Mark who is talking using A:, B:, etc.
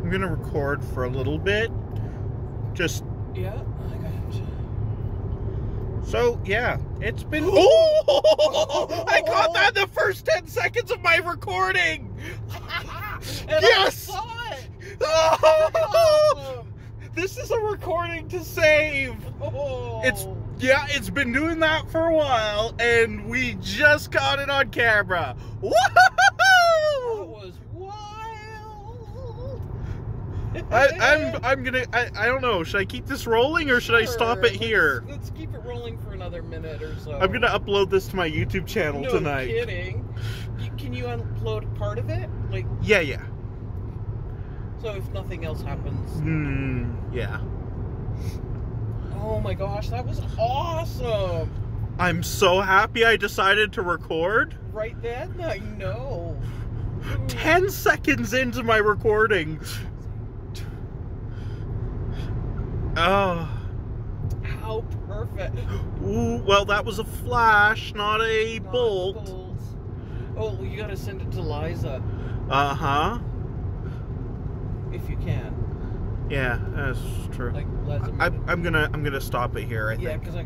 A: I'm gonna record for a little bit. Just
B: Yeah, I got it.
A: so yeah, it's been. Oh! I caught that in the first 10 seconds of my recording.
B: And
A: Yes!
B: I saw it.
A: Oh!
B: Awesome.
A: This is a recording to save.
B: Oh.
A: It's been doing that for a while, and we just caught it on camera. Woohoo!
B: That was wild.
A: I don't know. Should I keep this rolling or should I stop it here?
B: Let's keep it rolling for another minute or so.
A: I'm gonna upload this to my YouTube channel tonight.
B: No kidding. Can you upload part of it? Like,
A: Yeah.
B: so if nothing else happens.
A: Yeah.
B: Oh my gosh, that was awesome.
A: I'm so happy I decided to record.
B: Right then, I know.
A: 10 seconds into my recording. Oh.
B: How perfect.
A: Ooh, well, that was a flash, not a bolt.
B: Oh, well, you gotta send it to Liza.
A: Uh-huh.
B: If you can.
A: Yeah, that's true.
B: Like, Liza.
A: I'm gonna stop it here, I think.
B: Yeah, because I